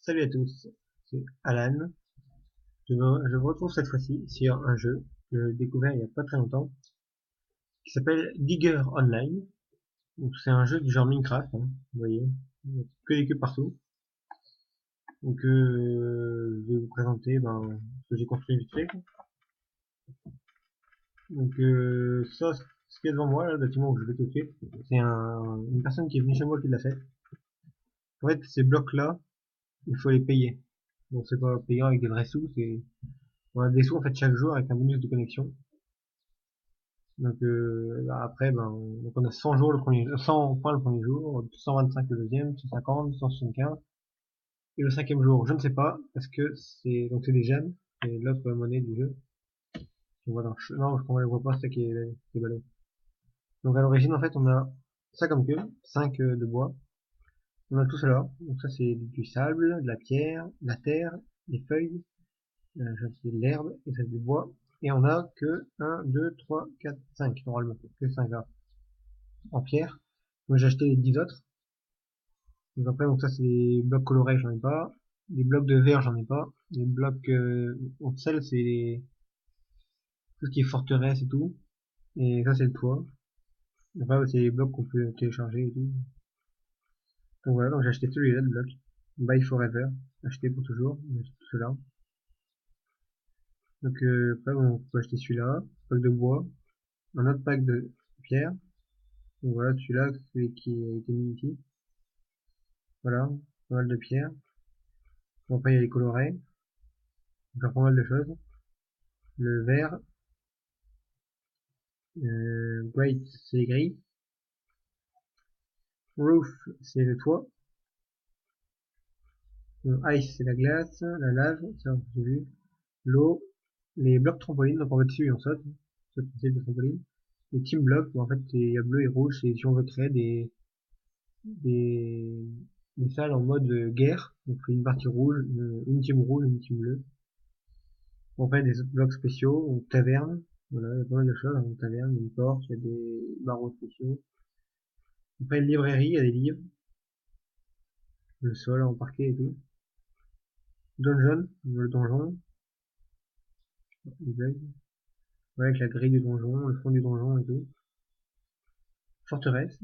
Salut à tous, c'est Alan. Je vous retrouve cette fois-ci sur un jeu que j'ai découvert il y a pas très longtemps qui s'appelle Digger Online. Donc c'est un jeu du genre Minecraft, hein, vous voyez, il y a que des cubes partout. Donc je vais vous présenter ce que j'ai construit vite fait, quoi. Donc ça, ce qui est devant moi, là, le bâtiment où je vais tout de suite, c'est une personne qui est venue chez moi qui l'a fait. En fait, ces blocs-là, il faut les payer. Donc c'est pas payant avec des vrais sous, on a des sous en fait chaque jour avec un bonus de connexion. Donc après, donc on a 100 jours le premier, 100 points le premier jour, 125 le deuxième, 150, 175. Et le cinquième jour, je ne sais pas, parce que c'est des gemmes, c'est l'autre monnaie du jeu. On voit non, je ne les voit pas, c'est ça qui est balai. Donc à l'origine, en fait, on a ça comme cube, 5 de bois. On a tout cela. Donc ça, c'est du sable, de la pierre, de la terre, des feuilles, ça c'est de l'herbe, et ça c'est du bois. Et on a que 1, 2, 3, 4, 5 normalement. Que 5 là, en pierre. Donc j'ai acheté les 10 autres. Donc après, donc ça c'est des blocs colorés, j'en ai pas. Des blocs de verre, j'en ai pas. Les blocs en sel, tout ce qui est forteresse et tout. Et ça c'est le toit. Après, c'est les blocs qu'on peut télécharger et tout. Donc voilà, donc j'ai acheté celui-là de bloc. Buy Forever. Acheter pour toujours. J'ai acheté tout cela. Donc après, on peut acheter celui-là. Pack de bois. Un autre pack de pierre. Donc voilà, celui-là, c'est qui a été mis ici. Voilà, pas mal de pierres. Bon, après, il y a les colorés. Donc pas mal de choses. Le vert, Great, c'est gris. Roof, c'est le toit. Ice, c'est la glace. La lave, ça, j'ai vu. L'eau. Les blocs trampoline, donc on va dessus et on saute. Saute c'est de trampoline. Les team blocks, en fait, il y a bleu et rouge. Et si on veut créer des, des salles en mode guerre, donc une partie rouge, une team rouge, une team bleue. On fait des autres blocs spéciaux, donc taverne. Voilà, il y a pas mal de choses, hein, une taverne, une porte, il y a des barreaux spéciaux. Après, une librairie, il y a des livres, le sol en parquet et tout. Dungeon, le donjon, les bugs. Ouais, avec la grille du donjon, le fond du donjon et tout. Forteresse,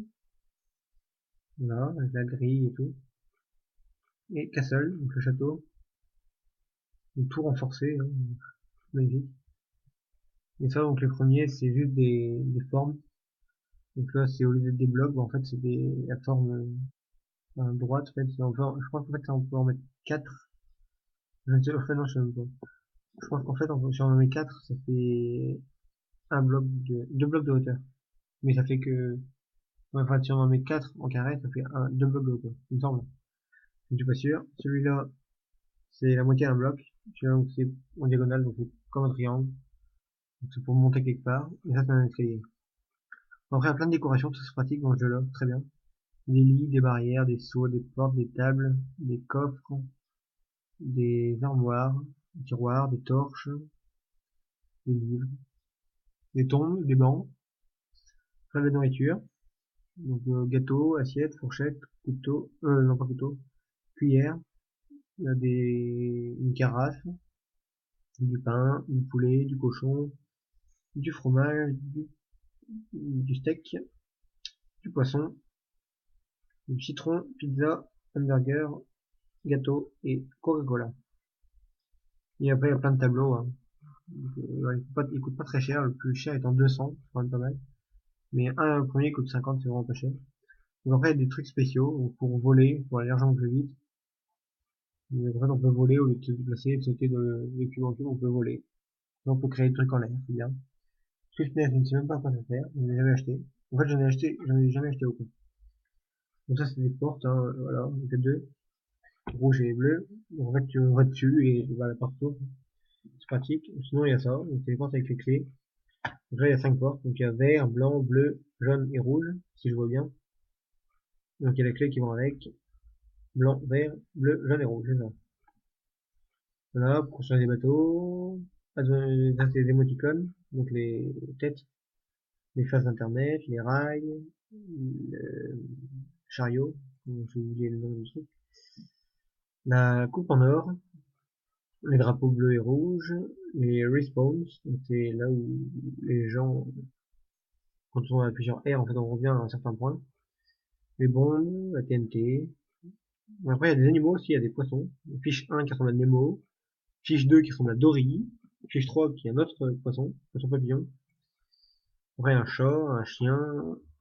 voilà, avec la grille et tout. Et castle, donc le château. Une tour renforcée, hein, magnifique. Et ça, donc les premiers, c'est juste des formes. Donc là, c'est au lieu d'être des blocs, en fait, c'est la forme droite, en fait. Je crois qu'en fait, on peut en mettre 4. Je ne sais, enfin, non, je sais même pas. Je pense qu'en fait, si on en met 4, ça fait deux blocs de hauteur. Mais ça fait que, ouais, enfin, si on en met 4 en carré, ça fait deux blocs de hauteur, il me semble. Je ne suis pas sûr. Celui-là, c'est la moitié d'un bloc. Celui-là, donc, c'est en diagonale, donc c'est comme un triangle. Donc c'est pour monter quelque part. Et ça, c'est un escalier. Après, il y a plein de décorations, tout c'est pratique dans ce jeu-là. Très bien. Des lits, des barrières, des seaux, des portes, des tables, des coffres, des armoires, des tiroirs, des torches, des livres, des tombes, des bancs, plein de nourriture. Donc gâteau, assiette, fourchette, couteau, non pas couteau, cuillère, il y a une carafe, du pain, du poulet, du cochon, du fromage, du steak, du poisson, du citron, pizza, hamburger, gâteau et Coca-Cola. Et après il y a plein de tableaux, hein. Donc, ouais, il coûte pas très cher, le plus cher étant 200, c'est quand même pas mal. Mais le premier coûte 50, c'est vraiment pas cher. Donc après il y a des trucs spéciaux pour voler, pour aller largement plus vite. En fait, on peut voler au lieu de se déplacer, de sauter de cube en cube, on peut voler. Donc, on peut créer des trucs en l'air, c'est bien. Swiftness, je ne sais même pas à quoi ça sert, je n'ai jamais acheté. En fait, j'en ai jamais acheté aucun. Donc ça, c'est des portes, hein, voilà, donc il y a deux, rouge et bleu. Donc, en fait, tu vas dessus et voilà, partout. C'est pratique. Sinon, il y a ça, donc c'est les portes avec les clés. Donc là, il y a 5 portes, donc il y a vert, blanc, bleu, jaune et rouge, si je vois bien. Donc il y a les clés qui vont avec, blanc, vert, bleu, jaune et rouge, c'est ça. Voilà, pour construire des bateaux. Ah, ça, c'est des émoticônes, donc les têtes, les phases d'internet, les rails, le chariot, j'ai oublié le nom du truc. La coupe en or, les drapeaux bleus et rouges, les respawns, donc c'est là où les gens, quand on a plusieurs R, en fait, on revient à un certain point. Les bombes, la TNT. Après, il y a des animaux aussi, il y a des poissons. Fiche 1 qui ressemble à Nemo, fiche 2 qui ressemble à Dory, fiche 3 qui est un autre poisson, poisson papillon. Après, un chat, un chien,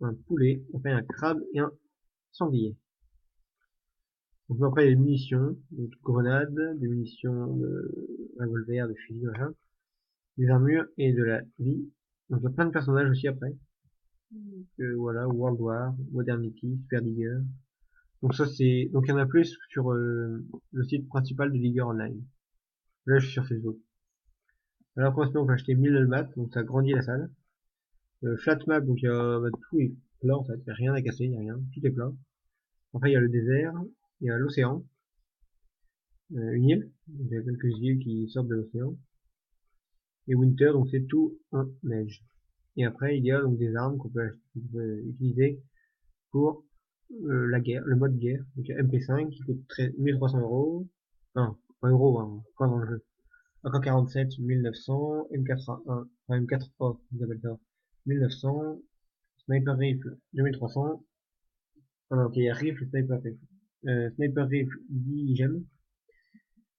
un poulet, après un crabe et un sanglier. Donc après, il y a des munitions, des grenades, des munitions de revolver, de fusil, machin, des armures et de la vie. Donc il y a plein de personnages aussi après. Voilà, World War, Modernity, Super Digger. Donc ça c'est, donc il y en a plus sur le site principal de Digger Online. Là je suis sur Facebook. Alors pour l'instant on peut acheter 1000 map, donc ça grandit la salle. Flat map, donc il y a tout est plat en fait, il n'y a rien à casser, il n'y a rien, tout est plat. Après il y a le désert, il y a l'océan, une île, donc il y a quelques îles qui sortent de l'océan. Et Winter, donc c'est tout en neige. Et après, il y a donc des armes qu'on peut utiliser pour la guerre, le mode guerre. Donc il y a MP5 qui coûte 1300 €. Non, pas euros, hein, pas dans le jeu. AK-47, 1900, M4A1, enfin M4A, ils appellent ça, 1900, Sniper Rifle, 2300. Ah non, ok, il y a Rifle, Sniper Rifle. Sniper Rifle, 10 gemmes.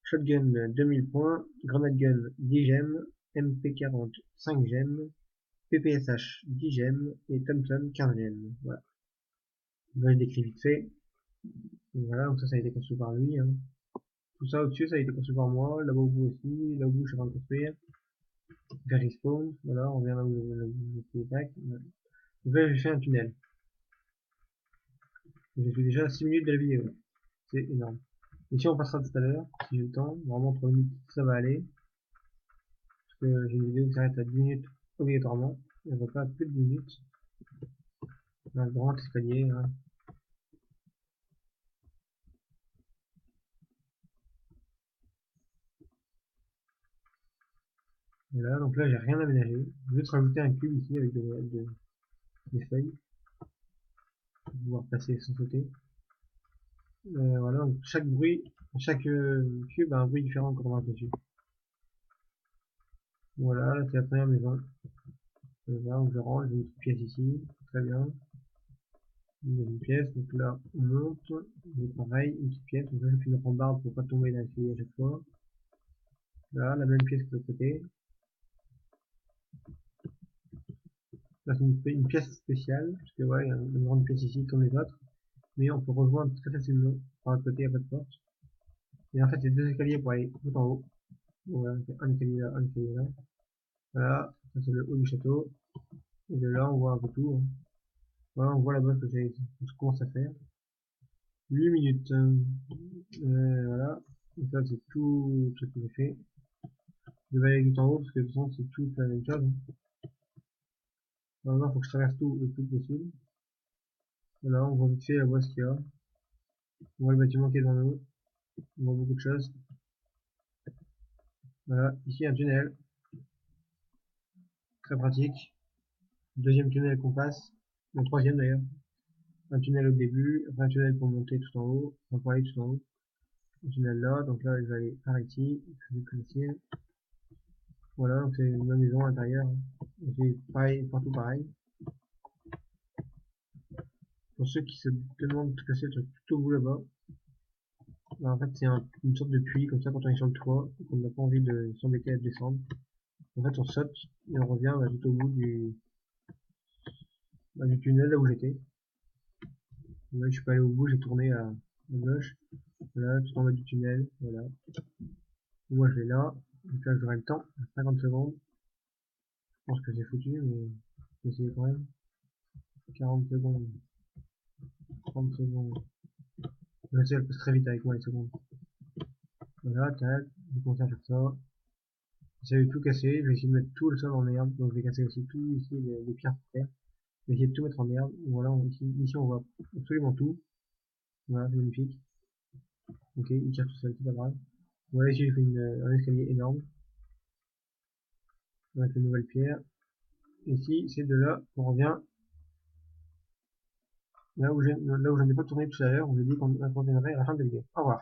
Shotgun, 2000 points. Grenade Gun, 10 gemmes. MP40, 5 gemmes. PPSH, 10 gemmes. Et Thompson, 15 gemmes. Voilà. Là, je décris vite fait. Donc voilà, donc ça a été construit par lui, hein. Tout ça au-dessus, ça a été construit par moi. Là-bas au bout aussi. Là au bout, je suis en train de construire. Faire respawn. Voilà, on revient là où le tac. Voilà. Donc là, j'ai fait un tunnel. J'ai fait déjà 6 minutes de la vidéo. C'est énorme. Ici, on passera tout à l'heure, si j'ai le temps. Vraiment, 3 minutes, ça va aller. Parce que j'ai une vidéo qui s'arrête à 10 minutes obligatoirement. Elle va pas à plus de 10 minutes. Un grand escalier, hein. Voilà, donc là, j'ai rien aménagé. Je vais juste rajouter un cube ici avec des feuilles. Pour pouvoir passer sans sauter. Voilà, donc chaque cube a un bruit différent quand on marche dessus. Voilà, là c'est la première maison. Là, donc je range, j'ai une petite pièce ici, très bien. Une deuxième pièce, donc là on monte, et pareil, une petite pièce, donc là je fais une rambarde pour pas tomber dans l'escalier à chaque fois. Là, la même pièce que de l'autre côté. Là c'est une pièce spéciale, parce que ouais, il y a une grande pièce ici comme les autres, mais on peut rejoindre très facilement par l'autre côté, il n'y a pas de porte. Et en fait, il y a deux escaliers pour aller tout en haut. Voilà, c'est un escalier là, un escalier là. Voilà, ça c'est le haut du château. Et de là, on voit un peu tout, hein. Voilà, on voit là-bas ce que je commence à faire. 8 minutes. Voilà. Donc ça, c'est tout ce que j'ai fait. Je vais aller tout en haut parce que de toute façon, c'est tout la même chose, hein. Maintenant, il faut que je traverse tout le plus possible. Voilà, on voit vite fait là-bas ce qu'il y a. On voit le bâtiment qui est dans nous. On voit beaucoup de choses. Voilà, ici un tunnel. Très pratique. Deuxième tunnel qu'on passe. Le troisième d'ailleurs. Un tunnel au début, enfin un tunnel pour monter tout en haut, enfin pour aller tout en haut. Un tunnel là, donc là je vais aller par ici, je vais plus facile. Voilà, donc c'est ma maison à l'intérieur. J'ai pareil, partout pareil. Pour ceux qui se demandent ce que c'est le truc tout au bout là-bas, bah, en fait c'est une sorte de puits comme ça quand on est sur le toit et qu'on n'a pas envie de s'embêter à descendre. En fait on saute et on revient bah, tout au bout du tunnel là où j'étais. Là je suis pas allé au bout, j'ai tourné à gauche. Voilà, tout en bas du tunnel, voilà. Et moi je vais là, donc là j'aurai le temps, 50 secondes. Je pense que j'ai foutu, mais je vais essayer quand même. 40 secondes, 30 secondes. Je sais, elle passe très vite avec moi les secondes. Voilà, tac, j'ai commencé à faire ça. J'essaie de tout casser, je vais essayer de mettre tout le sol en herbe, donc je vais casser aussi tout ici, les pierres par terre. Je vais essayer de tout mettre en herbe. Voilà, ici on voit absolument tout. Voilà, c'est magnifique. Ok, il tire tout seul, c'est pas grave. Voilà, ici j'ai fait un escalier énorme, avec les nouvelles pierres. Ici, c'est de là qu'on revient là où je n'ai pas tourné tout à l'heure, on a dit qu'on reviendrait à la fin de la vidéo. Au revoir.